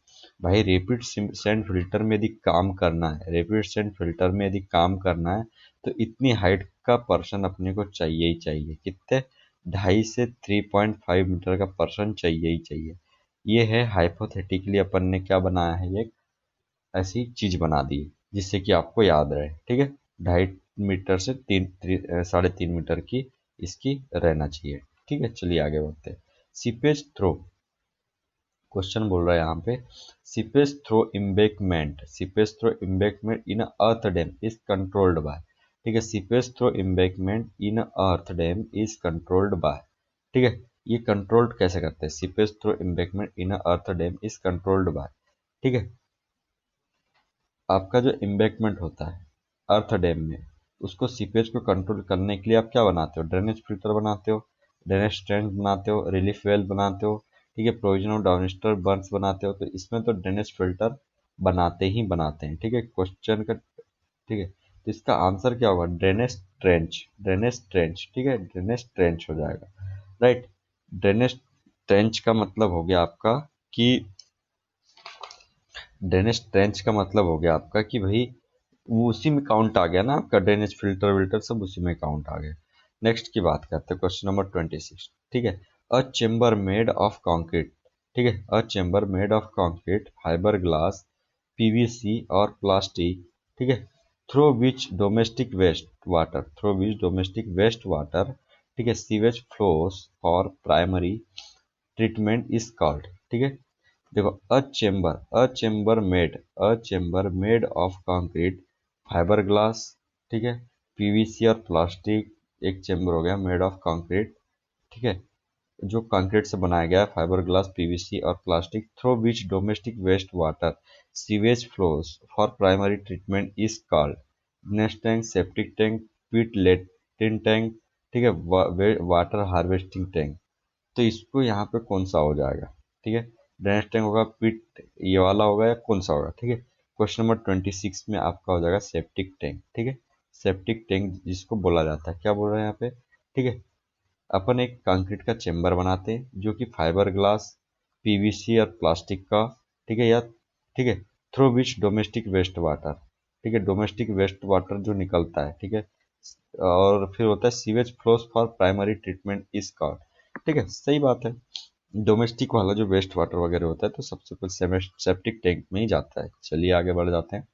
भाई, रेपिड सेंड फिल्टर में यदि काम करना है, रेपिड सेंड फिल्टर में यदि काम करना है, तो इतनी हाइट का पर्सन अपने को चाहिए ही चाहिए, कितने, 2.5 से 3.5 मीटर का पर्सन चाहिए ही चाहिए। ये है हाइपोथेटिकली अपन ने क्या बनाया है, एक ऐसी चीज बना दी है जिससे कि आपको याद रहे, ठीक है, 2.5 मीटर से 3.5 मीटर की इसकी रहना चाहिए, ठीक है। चलिए आगे बढ़ते हैं। सीपेज थ्रो, क्वेश्चन बोल रहा है यहाँ पे, seepage through embankment in earth dam is controlled by, ठीक है, seepage through embankment in earth dam is controlled by, ठीक है, ये कंट्रोल्ड कैसे करते हैं, seepage through embankment in earth dam is controlled by, ठीक है। आपका जो इम्बैकमेंट होता है अर्थ डैम में, उसको सीपेज को कंट्रोल करने के लिए आप क्या बनाते हो, ड्रेनेज फिल्टर बनाते हो, ड्रेनेज टैंक बनाते हो, रिलीफ वेल बनाते हो, ठीक है, प्रोविजन ऑफ डाउनस्ट्रीम बर्न्स बनाते हो, तो इसमें तो ड्रेनेज फिल्टर बनाते ही बनाते हैं, ठीक है, क्वेश्चन का, ठीक है। तो इसका आंसर क्या होगा, ड्रेनेज ट्रेंच, ठीक है, ड्रेनेज ट्रेंच हो जाएगा, राइट। ड्रेनेज ट्रेंच का मतलब हो गया आपका कि ड्रेनेज ट्रेंच का मतलब हो गया आपका कि भाई वो उसी में काउंट आ गया ना, आपका ड्रेनेज फिल्टर विल्टर सब उसी में काउंट आ गया। नेक्स्ट की बात करते हैं, क्वेश्चन नंबर 26, ठीक है, a chamber made of concrete, ठीक है, a chamber made of concrete, fibre glass, PVC और प्लास्टिक, ठीक है, through which domestic waste water, ठीक है, sewage flows for primary treatment is called, ठीक है। देखो, a chamber made of concrete, fibre glass, ठीक है, पीवीसी और प्लास्टिक, एक चेम्बर हो गया मेड ऑफ कंक्रीट, ठीक है, जो कंक्रीट से बनाया गया है, फाइबर ग्लास, पीवीसी और plastic, through which domestic waste water sewage flows for primary treatment is called, next tank, septic tank, pit latrine tank, ठीक है, वाटर हार्वेस्टिंग टैंक। तो इसको यहाँ पे कौन सा हो जाएगा, ठीक है, ड्रेनेज टैंक होगा, पिट ये वाला होगा या कौन सा होगा, ठीक है। क्वेश्चन नंबर 26 में आपका हो जाएगा सेप्टिक टैंक, ठीक है, सेप्टिक टैंक जिसको बोला जाता है, क्या बोल रहे हैं यहाँ पे, ठीक है। अपन एक कंक्रीट का चेम्बर बनाते हैं जो कि फाइबर ग्लास, पीवीसी और प्लास्टिक का, ठीक है, या ठीक है, through which domestic waste water, ठीक है, डोमेस्टिक वेस्ट वाटर जो निकलता है, ठीक है, और फिर होता है sewage flows for primary treatment is called, ठीक है, सही बात है। डोमेस्टिक वाला जो वेस्ट वाटर वगैरह होता है तो सबसे पहले सेप्टिक टैंक में ही जाता है। चलिए आगे बढ़ जाते हैं।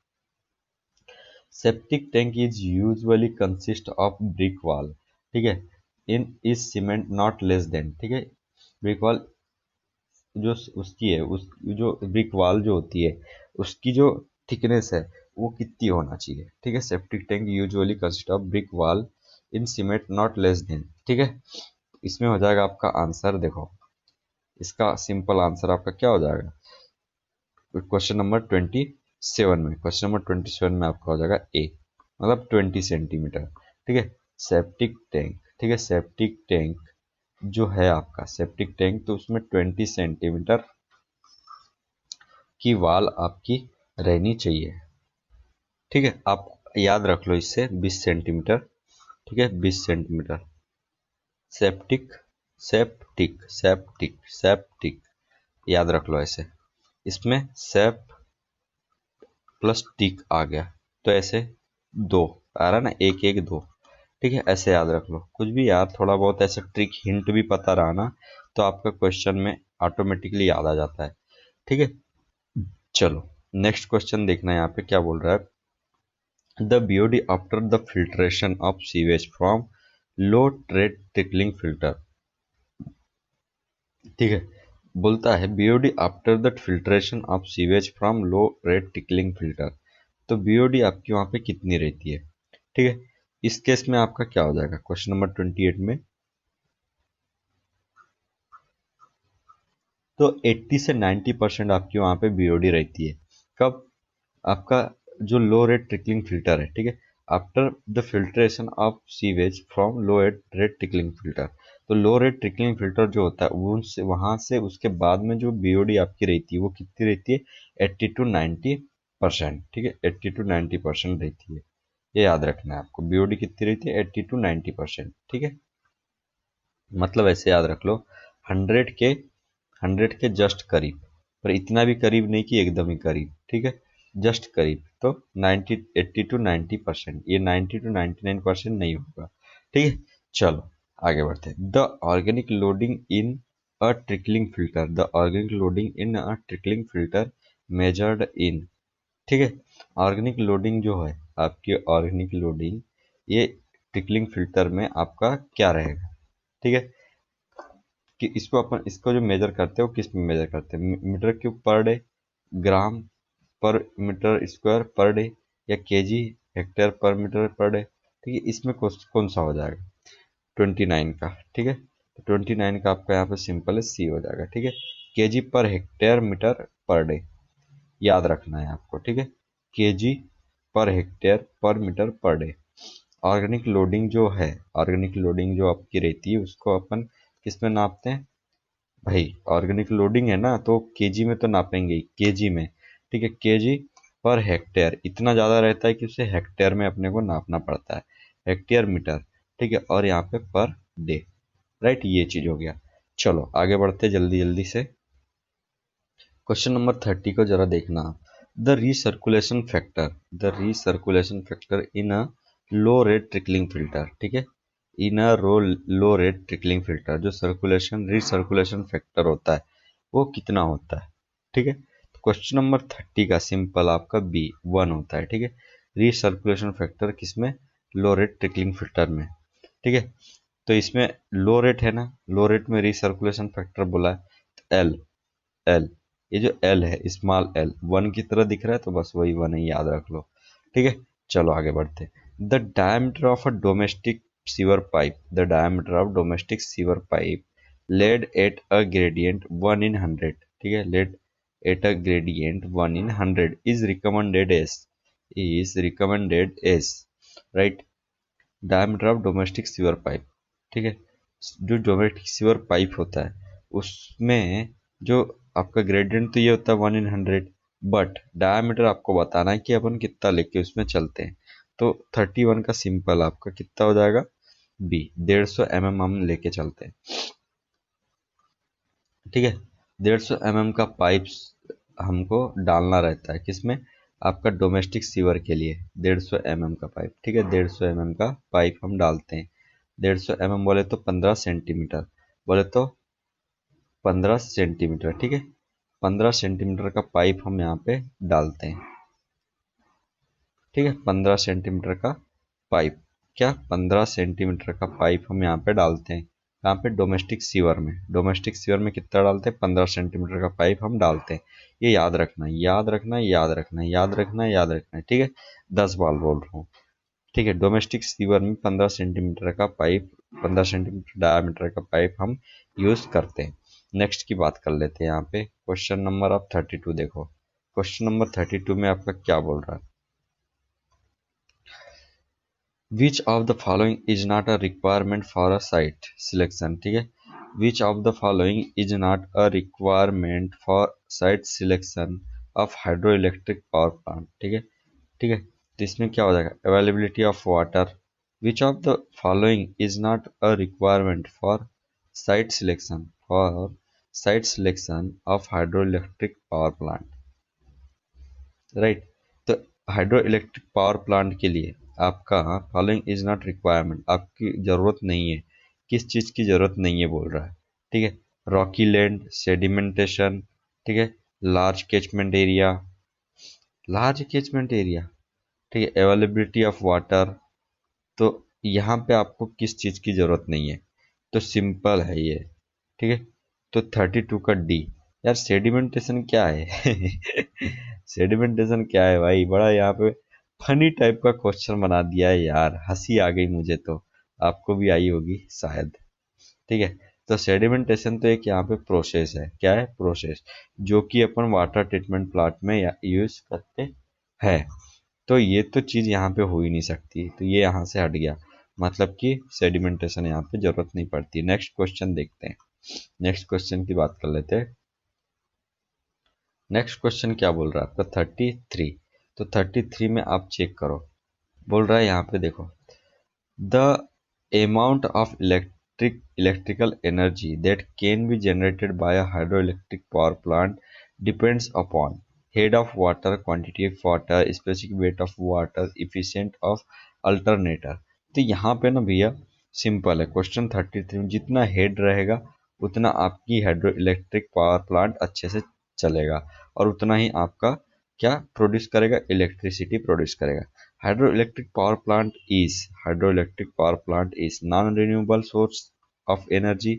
Septic tank is usually consist of brick wall, ठीक है, in is cement not less than, ठीक है, ब्रिक वॉल जो उसकी है, उस जो ब्रिक वॉल जो होती है उसकी जो थिकनेस है वो कितनी होना चाहिए, ठीक है। Septic tank usually consist of brick wall in cement not less than, ठीक है। इसमें हो जाएगा आपका आंसर, देखो इसका सिंपल आंसर आपका क्या हो जाएगा क्वेश्चन नंबर 27 में, क्वेश्चन नंबर 27 में आपका हो जाएगा ए, मतलब 20 सेंटीमीटर, ठीक है। सेप्टिक टैंक, ठीक है, सेप्टिक टैंक जो है आपका सेप्टिक टैंक तो उसमें 20 सेंटीमीटर की वाल आपकी रहनी चाहिए, ठीक है। आप याद रख लो इससे 20 सेंटीमीटर, ठीक है, 20 centimetre. Septic septic septic septic याद रख लो ऐसे, इसमें सेप प्लस टिक आ गया तो ऐसे दो आ रहा ना, एक एक दो, ठीक है, ऐसे याद रख लो। कुछ भी यार थोड़ा बहुत ऐसे ट्रिक हिंट भी पता रहा ना तो आपका क्वेश्चन में ऑटोमेटिकली याद आ जाता है, ठीक है। चलो नेक्स्ट क्वेश्चन देखना है यहाँ पे क्या बोल रहा है। The BOD after the filtration of sewage from low rate trickling filter, ठीक है, बोलता है BOD after the filtration of sewage from low rate tickling filter, तो बीओडी आपकी वहां पे कितनी रहती है, ठीक है। इस केस में आपका क्या हो जाएगा क्वेश्चन नंबर 28 में, तो 80 से 90% आपकी वहां पे बीओडी रहती है। कब? आपका जो लो रेट ट्रिकलिंग फिल्टर है, ठीक है, after the filtration of sewage from low rate trickling filter, तो लो रेट ट्रिकलिंग फिल्टर जो होता है वो उनसे वहां से उसके बाद में जो बीओडी आपकी रहती है वो कितनी रहती है, 80 to 90%, ठीक है, 80 to 90% रहती है। ये याद रखना है आपको, बीओडी कितनी रहती है, 80 to 90%, ठीक है। मतलब ऐसे याद रख लो, 100 के जस्ट करीब, पर इतना भी करीब नहीं कि एकदम ही करीब, ठीक है, जस्ट करीब, तो 80 to 90%, ये 90 to 99% नहीं होगा, ठीक है। चलो आगे बढ़ते हैं। The organic loading in a trickling filter, the organic loading in a trickling filter measured in, ठीक है, ऑर्गेनिक लोडिंग जो है आपकी ऑर्गेनिक लोडिंग ये ट्रिकलिंग फिल्टर में आपका क्या रहेगा, ठीक है, कि इसको अपन इसको जो मेजर करते हैं वो किस में मेजर करते हैं, मीटर क्यूब पर डे, ग्राम पर मीटर स्क्वायर पर डे, या केजी हेक्टेयर पर मीटर पर डे, ठीक है। इसमें कौन सा हो जाएगा 29 का, ठीक है, तो 29 का आपका यहाँ पे सिंपल है सी हो जाएगा, ठीक है। KG per hectare metre per day याद रखना है आपको, ठीक है, केजी पर हेक्टेयर पर metre per day. Organic loading जो है, ऑर्गेनिक लोडिंग जो आपकी रहती है उसको अपन किस में नापते हैं भाई, ऑर्गेनिक लोडिंग है ना तो केजी में तो नापेंगे ही, केजी में, ठीक है, केजी पर हेक्टेयर इतना ज़्यादा रहता है कि उसे हेक्टेयर में अपने को नापना पड़ता है, हेक्टेयर मीटर, ठीक है, और यहाँ पे पर डे, राइट, ये चीज़ हो गया। चलो आगे बढ़ते जल्दी जल्दी से। क्वेश्चन नंबर 30 को जरा देखना आप। The recirculation factor, the recirculation factor in a low rate trickling filter, ठीक है, इन अ लो रेट ट्रिकलिंग फिल्टर जो सर्कुलेशन रीसर्कुलेशन फैक्टर होता है वो कितना होता है, ठीक है। तो क्वेश्चन नंबर 30 का सिंपल आपका बी 1 होता है, ठीक है, रीसर्कुलेशन फैक्टर किसमें, लो रेट ट्रिकलिंग फिल्टर में, ठीक है। तो इसमें लो रेट है ना, लो रेट में रीसर्कुलेशन फैक्टर बोला है, तो एल, एल, ये जो एल है स्मॉल एल 1 की तरह दिख रहा है तो बस वही 1 ही याद रख लो, ठीक है। चलो आगे बढ़ते हैं। The diameter of a domestic sewer pipe, the diameter of domestic sewer pipe laid at a gradient 1 in 100, ठीक है, laid at a gradient 1 in 100 is recommended as, right, diameter of domestic sewer pipe, ठीक है, जो domestic sewer pipe होता है उसमें जो आपका ग्रेडियंट तो ये होता है 1 in 100, बट डायमीटर आपको बताना है कि अपन कितना लेके उसमें चलते हैं, तो 31 का सिंपल आपका कितना हो जाएगा बी 150 mm हम लेके चलते हैं, ठीक है। 150 mm का पाइप हमको डालना रहता है, किसमें, आपका डोमेस्टिक सीवर के लिए 150 mm का पाइप, ठीक है। 150 mm का पाइप हम डालते हैं। 150 mm बोले तो 15 सेंटीमीटर, बोले तो 15 सेंटीमीटर, ठीक है। 15 सेंटीमीटर का पाइप हम यहाँ पे डालते हैं, ठीक है। 15 सेंटीमीटर का पाइप, क्या 15 सेंटीमीटर का पाइप हम यहाँ पे डालते हैं, यहाँ पे डोमेस्टिक सीवर में। डोमेस्टिक सीवर में कितना डालते हैं, 15 सेंटीमीटर का पाइप हम डालते हैं। ये याद रखना है, याद रखना है, याद रखना है, याद रखना है, याद रखना है, ठीक है। 10 बार बोल रहा हूँ, ठीक है। डोमेस्टिक सीवर में 15 सेंटीमीटर का पाइप, 15 सेंटीमीटर डायमीटर का पाइप हम यूज करते हैं। नेक्स्ट की बात कर लेते हैं। यहाँ पे क्वेश्चन नंबर आप 32 देखो। क्वेश्चन नंबर 32 में आपका क्या बोल रहा है, which of the following is not a requirement for a site selection, ठीक है। Which of the following is not a requirement for site selection of hydro electric power plant, ठीक है, ठीक है। तो इसमें क्या हो जाएगा, availability of water, which of the following is not a requirement for site selection, for site selection of hydro electric power plant, right. तो हाइड्रो इलेक्ट्रिक पावर प्लांट के लिए आपका फॉलोइंग इज नॉट रिक्वायरमेंट, आपकी जरूरत नहीं है, किस चीज की जरूरत नहीं है बोल रहा है, ठीक है। रॉकी लैंड, सेडिमेंटेशन, ठीक है, large catchment area, large catchment area, ठीक है, अवेलेबिलिटी ऑफ वाटर। तो यहाँ पे आपको किस चीज की जरूरत नहीं है, तो सिंपल है ये, ठीक है। तो 32 का डी। यार सेडिमेंटेशन क्या है सेडिमेंटेशन क्या है भाई, बड़ा यहाँ पे फनी टाइप का क्वेश्चन बना दिया है यार, हंसी आ गई मुझे तो, आपको भी आई होगी शायद, ठीक है। तो सेडिमेंटेशन तो एक यहाँ पे प्रोसेस है, क्या है, प्रोसेस, जो कि अपन वाटर ट्रीटमेंट प्लांट में यूज करते हैं। तो ये तो चीज यहाँ पे हो ही नहीं सकती, तो ये यहाँ से हट गया, मतलब कि सेडिमेंटेशन यहाँ पे जरूरत नहीं पड़ती। नेक्स्ट क्वेश्चन देखते हैं, नेक्स्ट क्वेश्चन की बात कर लेते हैं। नेक्स्ट क्वेश्चन क्या बोल रहा है आपका 33। तो 33 में आप चेक करो, बोल रहा है यहाँ पे देखो, the amount of electrical energy that can be generated by a hydroelectric power plant depends upon head of water, quantity of water, specific weight of water, efficient of alternator। तो यहाँ पे ना भैया सिंपल है, क्वेश्चन 33 में जितना head रहेगा उतना आपकी हाइड्रो इलेक्ट्रिक पावर प्लांट अच्छे से चलेगा, और उतना ही आपका क्या प्रोड्यूस करेगा, इलेक्ट्रिसिटी प्रोड्यूस करेगा। Hydroelectric power plant is non-renewable source of energy,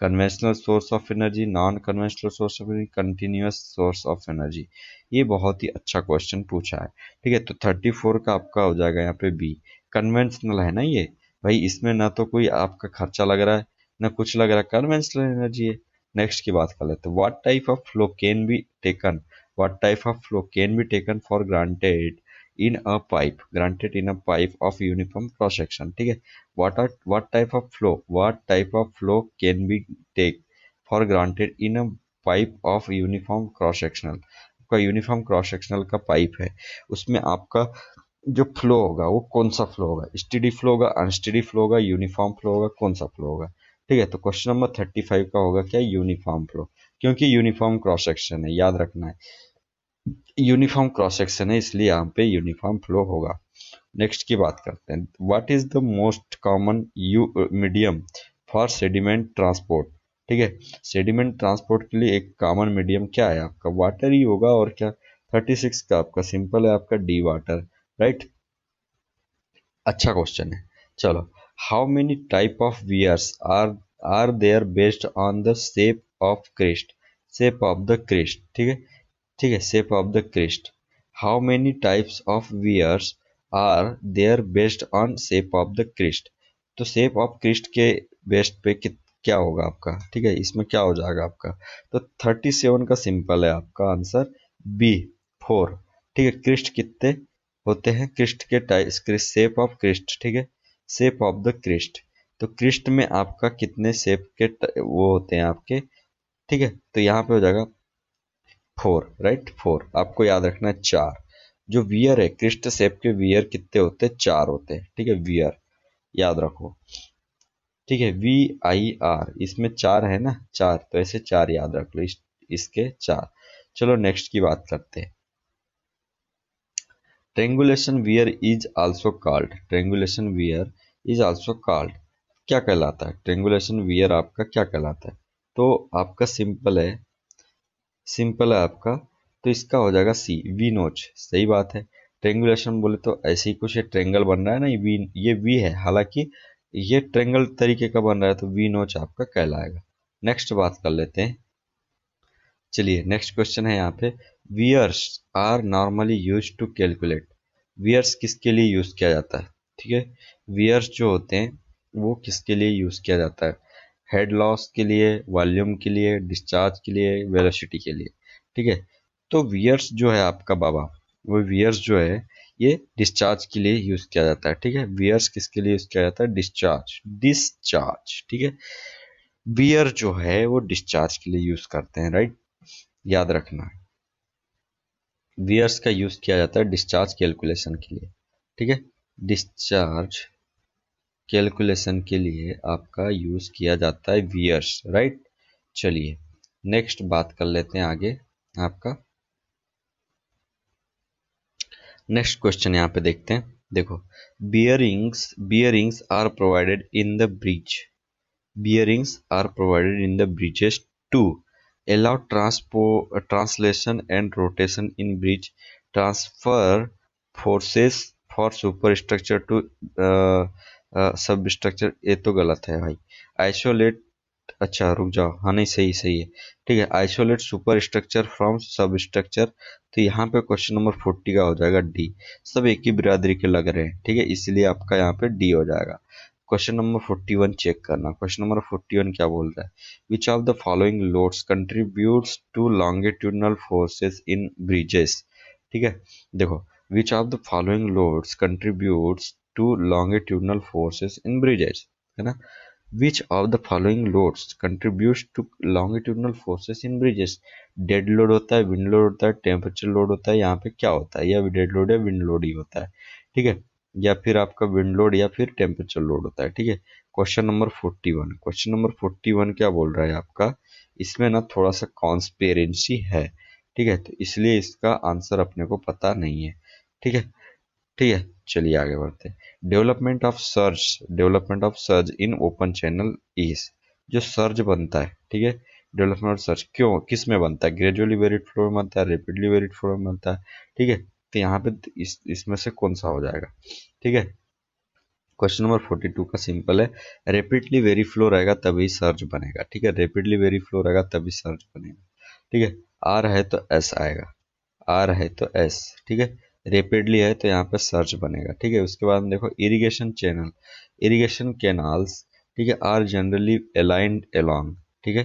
conventional source of energy, non-conventional source of energy, continuous source of energy। ये बहुत ही अच्छा क्वेश्चन पूछा है, ठीक है। तो 34 का आपका हो जाएगा यहाँ पे बी, कन्वेंशनल है ना ये भाई, इसमें ना तो कोई आपका खर्चा लग रहा है ना कुछ लग रहा है, कन्वेंशनल एनर्जी है। नेक्स्ट की बात कर लेते हैं, what type of flow can be taken, what type of flow can be taken for granted in a pipe, granted in a pipe of uniform cross section, ठीक है। what type of flow can be take for granted in a pipe of uniform cross sectional। आपका uniform cross sectional का pipe है, उसमें आपका जो flow होगा वो कौन सा फ्लो होगा, स्टेडी फ्लो होगा, अनस्टेडी फ्लो होगा, यूनिफॉर्म फ्लो होगा, कौन सा फ्लो होगा, ठीक है। तो क्वेश्चन नंबर 35 का होगा क्या, यूनिफॉर्म फ्लो, क्योंकि यूनिफॉर्म क्रॉस सेक्शन है, याद रखना है, यूनिफॉर्म क्रॉस सेक्शन है, इसलिए यहाँ पे यूनिफॉर्म फ्लो होगा। नेक्स्ट की बात करते हैं, what is the most common medium for sediment transport, ठीक है। सेडिमेंट ट्रांसपोर्ट के लिए एक कॉमन मीडियम क्या है आपका, वाटर ही होगा, और क्या। 36 का आपका सिंपल है, आपका डी वाटर, राइट। अच्छा क्वेश्चन है, चलो। How many type of weirs are there based on the shape of crest, shape of the crest, ठीक है, ठीक है, shape of the crest. How many types of weirs are there based on shape of the crest. तो shape of crest के based पे क्या होगा आपका, ठीक है, इसमें क्या हो जाएगा आपका, तो 37 का सिंपल है आपका आंसर बी 4, ठीक है। क्रिस्ट कितने होते हैं, क्रिस्ट के टाइप, शेप ऑफ क्रिस्ट, ठीक है, शेप ऑफ द क्रिस्ट। तो क्रिस्ट में आपका कितने शेप के वो होते हैं आपके, ठीक है। तो यहाँ पे हो जाएगा 4, राइट, 4 आपको याद रखना है, 4। जो वियर है, क्रिस्ट शेप के वियर कितने होते हैं, 4 होते हैं, ठीक है, वियर याद रखो। ठीक है, VIR, इसमें चार है ना, चार, तो ऐसे चार याद रख लो, इसके चार। चलो नेक्स्ट की बात करते हैं। ट्रेंगुलेशन wear is also called, ट्रेंगुलेशन wear is also called, क्या कहलाता है ट्रेंगुलेशन वियर आपका, क्या कहलाता है? तो आपका सिंपल है आपका, तो इसका हो जाएगा सी, वी नोच, सही बात है। ट्रेंगुलेशन बोले तो ऐसे ही कुछ ट्रेंगल बन रहा है ना, ये वी, ये वी है, हालांकि ये ट्रेंगल तरीके का बन रहा है, तो वी नोच आपका कहलाएगा। नेक्स्ट बात कर लेते हैं। चलिए नेक्स्ट क्वेश्चन है यहाँ पे, weirs are normally use to calculate, weirs किसके लिए यूज किया जाता है? ठीक है, वियर्स जो होते हैं वो किसके लिए यूज किया जाता है? हेड लॉस के लिए, वॉल्यूम के लिए, डिस्चार्ज के लिए, वेलोसिटी के लिए। ठीक है, तो वियर्स जो है आपका बाबा, वो वियर्स जो है ये डिस्चार्ज के लिए यूज किया जाता है। ठीक है, वियर्स किसके लिए यूज किया जाता है? Discharge, discharge. ठीक है, वियर जो है वो डिस्चार्ज के लिए यूज करते हैं, राइट, याद रखना। वियर्स का यूज किया जाता है डिस्चार्ज कैलकुलेशन के लिए। ठीक है, डिस्चार्ज कैलकुलेशन के लिए आपका यूज किया जाता है वियर्स, राइट। चलिए नेक्स्ट बात कर लेते हैं आगे आपका। नेक्स्ट क्वेश्चन यहाँ पे देखते हैं, देखो, bearings are provided in the bridge, bearings are provided in the bridges to allow translation and rotation in bridge, transfer forces for superstructure to substructure, ये तो गलत है भाई। आइसोलेट, अच्छा रुक जाओ, हाँ नहीं सही सही है। ठीक है, आइसोलेट सुपर स्ट्रक्चर फ्रॉम सब स्ट्रक्चर, तो यहाँ पे क्वेश्चन नंबर 40 का हो जाएगा डी। सब एक ही बिरादरी के लग रहे हैं, ठीक है, इसलिए आपका यहाँ पे डी हो जाएगा। क्वेश्चन नंबर 41 चेक करना, क्वेश्चन नंबर 41 क्या बोल रहा है? Which of the following loads contributes to longitudinal forces in bridges. ठीक है, देखो, which of the following loads contributes to longitudinal forces in bridges, है ना। Which of the following loads contributes to longitudinal forces in bridges, dead load होता है, wind load होता है, temperature load होता है, यहाँ पे क्या होता है? या डेड लोड या विंड लोड ही होता है। ठीक है, या फिर आपका विंड लोड या फिर टेम्परेचर लोड होता है। ठीक है, क्वेश्चन नंबर 41, क्वेश्चन नंबर 41 क्या बोल रहा है आपका? इसमें ना थोड़ा सा कॉन्स्पेरेंसी है, ठीक है, तो इसलिए इसका आंसर अपने को पता नहीं है। ठीक है, ठीक है, चलिए आगे बढ़ते हैं। Development of surge in open channel is, जो सर्ज बनता है, ठीक है, डेवलपमेंट ऑफ सर्ज क्यों, किस में बनता है? ग्रेजुअली वेरिड फ्लो में बनता है, रैपिडली वेरिड फ्लो में बनता है। ठीक है, तो यहाँ पे इसमें से कौन सा हो जाएगा? ठीक है, क्वेश्चन नंबर 42 का सिंपल है, रैपिडली वेरी फ्लो रहेगा तभी सर्ज बनेगा। ठीक है, रैपिडली वेरी फ्लो रहेगा तभी सर्ज बनेगा। ठीक है, आर है तो एस आएगा, आर है तो एस। ठीक है, रेपिडली है तो यहाँ पे सर्च बनेगा। ठीक है, उसके बाद देखो, इरिगेशन चैनल, इरिगेशन कैनाल्स, ठीक है, आर जनरली अलाइंड अलोंग। ठीक है,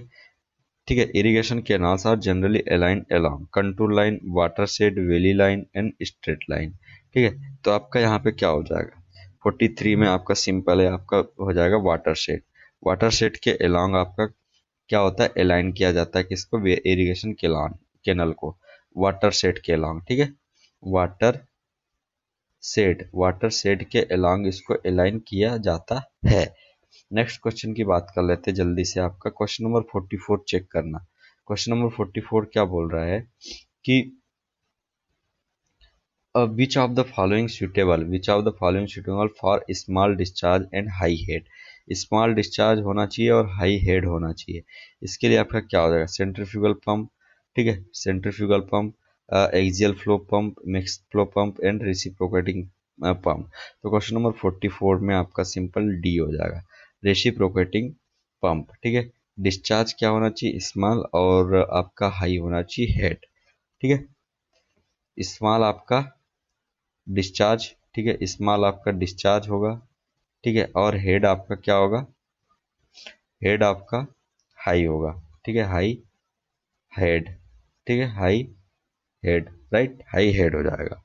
ठीक है, irrigation canals are generally aligned along contour line, watershed, valley line and straight line. ठीक है, तो आपका यहाँ पे क्या हो जाएगा? 43 में आपका सिंपल है, आपका हो जाएगा वाटर शेड। वाटर शेड के अलोंग आपका क्या होता है? अलाइन किया जाता है किसको? इरिगेशन कैनल को, वाटर शेड के अलोंग। ठीक है, वाटर वाटर शेड के अलोंग इसको अलाइन किया जाता है। नेक्स्ट क्वेश्चन की बात कर लेते हैं जल्दी से, आपका क्वेश्चन नंबर 44 चेक करना। क्वेश्चन नंबर 44 क्या बोल रहा है कि विच of the following suitable for small discharge and high head, small discharge होना चाहिए और हाई हेड होना चाहिए। इसके लिए आपका क्या हो जाएगा? सेंट्रीफ्यूगल पंप, ठीक है, centrifugal pump, axial flow pump, mixed flow pump and reciprocating pump. तो क्वेश्चन नंबर 44 में आपका सिंपल डी हो जाएगा, रेसिप्रोकेटिंग पंप। ठीक है, डिस्चार्ज क्या होना चाहिए? स्मॉल, और आपका हाई होना चाहिए हेड। ठीक है, स्मॉल आपका डिस्चार्ज, ठीक है, स्मॉल आपका डिस्चार्ज होगा। ठीक है, और हेड आपका क्या होगा? हेड आपका हाई होगा। ठीक है, हाई हेड, ठीक है, high head, right, high head हो जाएगा।